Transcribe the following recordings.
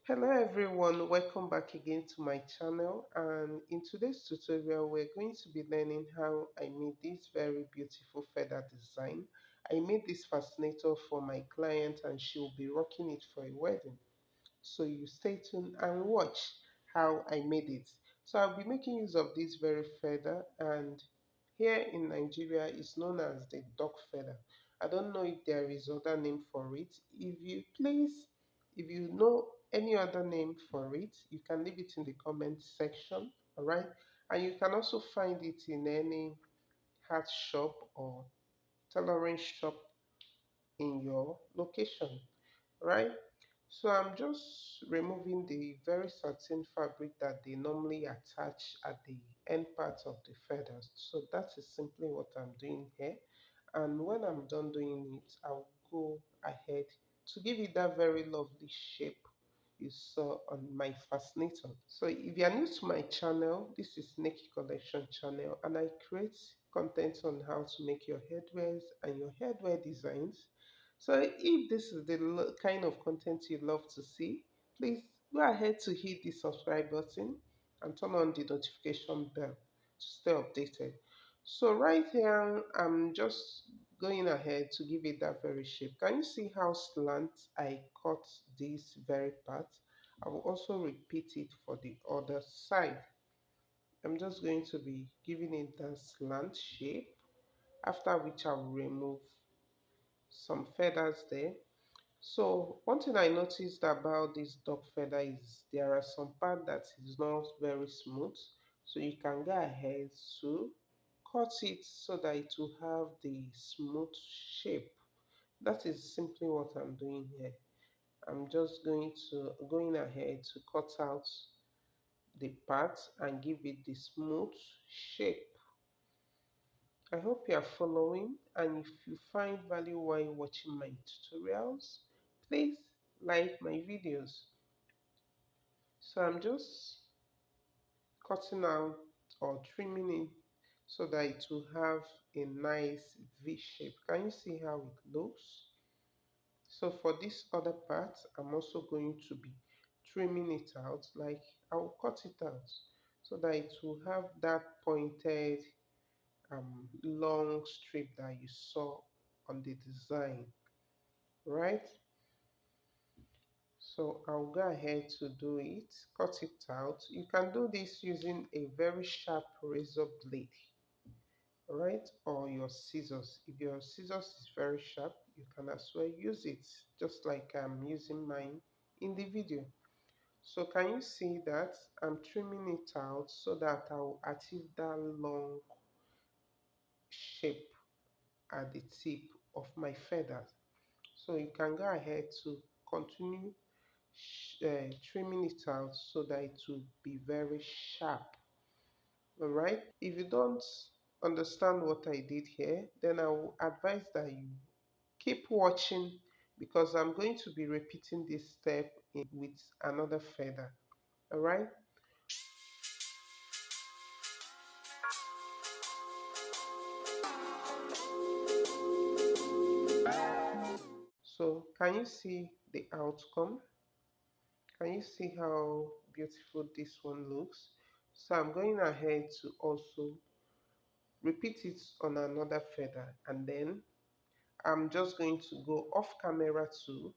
Hello everyone, welcome back again to my channel, and in today's tutorial we're going to be learning how I made this very beautiful feather design. I made this fascinator for my client and she will be rocking it for a wedding. So you stay tuned and watch how I made it. So I'll be making use of this very feather, and here in Nigeria it's known as the duck feather. I don't know if there is other name for it. If you know any other name for it, you can leave it in the comment section. All right, and you can also find it in any hat shop or tailoring shop in your location, right? So I'm just removing the very satin fabric that they normally attach at the end part of the feathers. So that is simply what I'm doing here. And when I'm done doing it, I'll go ahead to give it that very lovely shape you saw on my fascinator. So if you are new to my channel, this is Neki Collection channel, and I create content on how to make your headwears and your headwear designs. So if this is the kind of content you love to see, please go ahead to hit the subscribe button and turn on the notification bell to stay updated. So right here, I'm just going ahead to give it that very shape. Can you see how slant I cut this very part? I will also repeat it for the other side. I'm just going to be giving it that slant shape, after which I will remove some feathers there. So one thing I noticed about this dog feather is there are some part that is not very smooth. So you can go ahead to cut it so that it will have the smooth shape. That is simply what I'm doing here. I'm just going ahead to cut out the part and give it the smooth shape. I hope you are following, and if you find value while watching my tutorials, please like my videos. So I'm just cutting out or trimming it so that it will have a nice V shape. Can you see how it looks? So for this other part, I'm also going to be trimming it out, like I'll cut it out so that it will have that pointed long strip that you saw on the design, right? So I'll go ahead to do it, cut it out. You can do this using a very sharp razor blade, right? Or your scissors. If your scissors is very sharp, you can as well use it, just like I'm using mine in the video. So can you see that I'm trimming it out so that I will achieve that long shape at the tip of my feathers? So you can go ahead to continue trimming it out so that it will be very sharp. All right. If you don't understand what I did here, then I will advise that you keep watching, because I'm going to be repeating this step with another feather. All right. So can you see the outcome? Can you see how beautiful this one looks? So I'm going ahead to also repeat it on another feather, and then I'm just going to go off camera to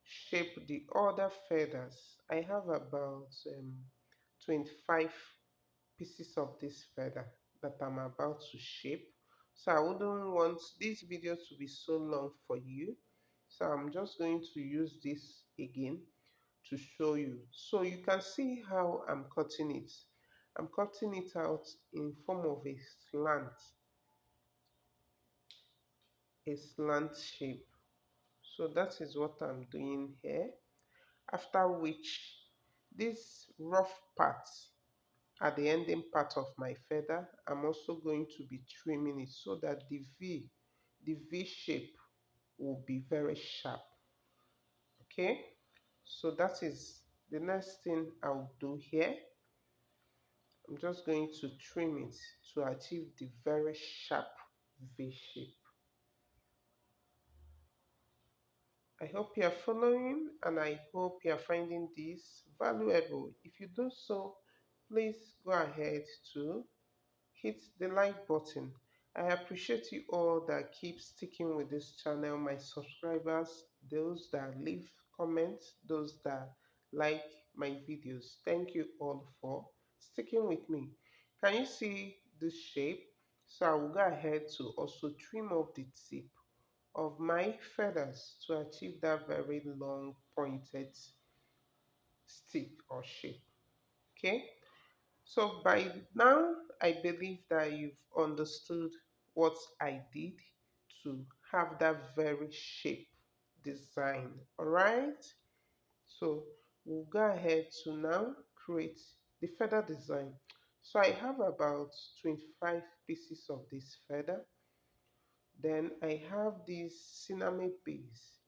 shape the other feathers. I have about 25 pieces of this feather that I'm about to shape. So I wouldn't want this video to be so long for you. So I'm just going to use this again to show you. So you can see how I'm cutting it. I'm cutting it out in form of a slant shape. So that is what I'm doing here. After which, this rough part at the ending part of my feather, I'm also going to be trimming it so that the V shape will be very sharp. Okay, so that is the next thing I'll do here. I'm just going to trim it to achieve the very sharp V shape. I hope you are following and I hope you are finding this valuable. If you do so, please go ahead to hit the like button. I appreciate you all that keep sticking with this channel, my subscribers, those that leave comments, those that like my videos. Thank you all for sticking with me. Can you see this shape? So I will go ahead to also trim off the tip of my feathers to achieve that very long pointed stick or shape. Okay, so by now I believe that you've understood what I did to have that very shape design. All right, so we'll go ahead to now create the feather design. So I have about 25 pieces of this feather. Then I have this cinnamon base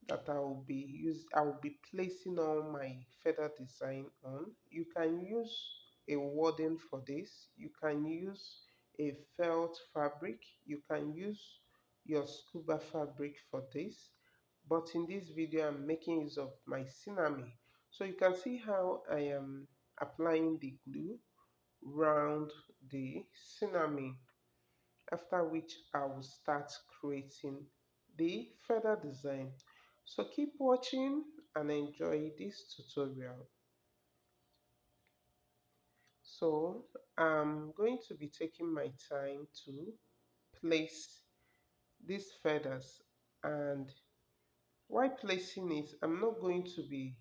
that I will be placing all my feather design on. You can use a wording for this. You can use a felt fabric. You can use your scuba fabric for this. But in this video, I'm making use of my cinnamon. So you can see how I am applying the glue round the cinnamon, after which I will start creating the feather design. So keep watching and enjoy this tutorial. So I'm going to be taking my time to place these feathers, and while placing it, I'm not going to be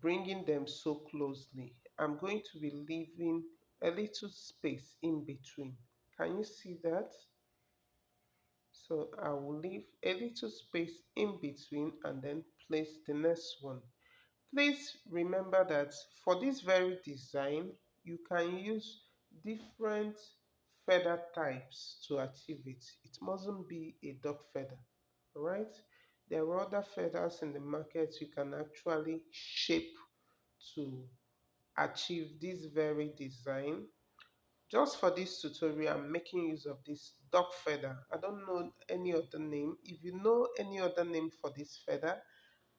bringing them so closely. I'm going to be leaving a little space in between. Can you see that? So I will leave a little space in between and then place the next one. Please remember that for this very design, you can use different feather types to achieve it. It mustn't be a duck feather, alright? There are other feathers in the market you can actually shape to achieve this very design. Just for this tutorial, I'm making use of this duck feather. I don't know any other name. If you know any other name for this feather,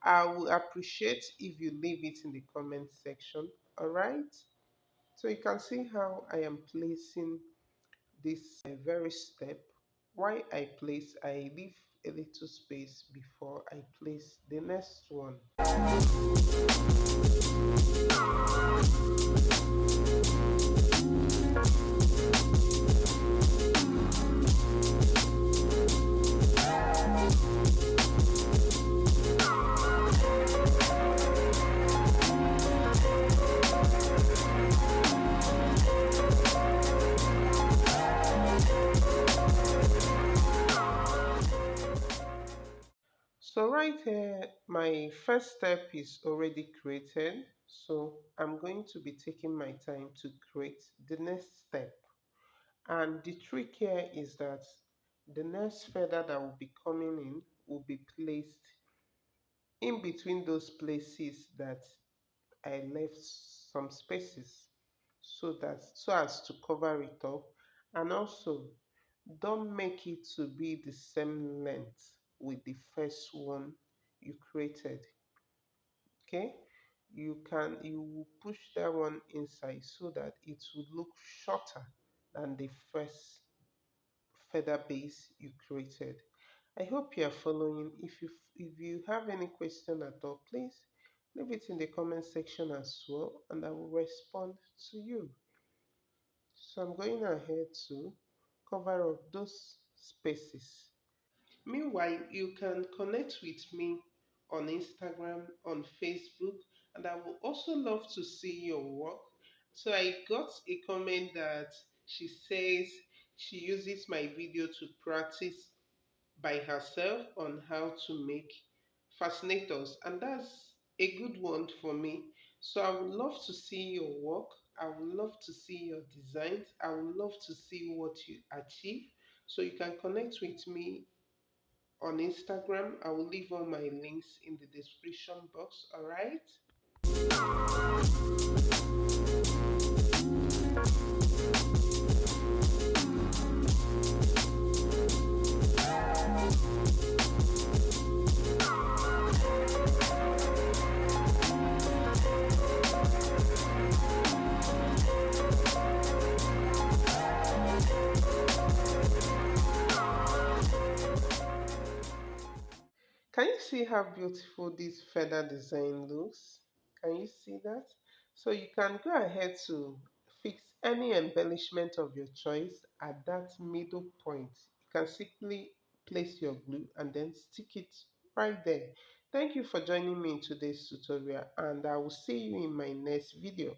I will appreciate if you leave it in the comment section. Alright? So you can see how I am placing this very step. Why I leave a little space before I place the next one. So right here, my first step is already created. So I'm going to be taking my time to create the next step. And the trick here is that the next feather that will be coming in will be placed in between those places that I left some spaces, so as to cover it up, and also don't make it to be the same length with the first one you created. Okay, you will push that one inside so that it will look shorter than the first feather base you created. I hope you are following. If you have any question at all, please leave it in the comment section as well, and I will respond to you. So I'm going ahead to cover up those spaces. Meanwhile, you can connect with me on Instagram, on Facebook, and I would also love to see your work. So I got a comment that she says she uses my video to practice by herself on how to make fascinators, and that's a good one for me. So I would love to see your work. I would love to see your designs. I would love to see what you achieve. So you can connect with me on Instagram. I will leave all my links in the description box. All right. see how beautiful this feather design looks? Can you see that? So you can go ahead to fix any embellishment of your choice at that middle point. You can simply place your glue and then stick it right there. Thank you for joining me in today's tutorial, and I will see you in my next video.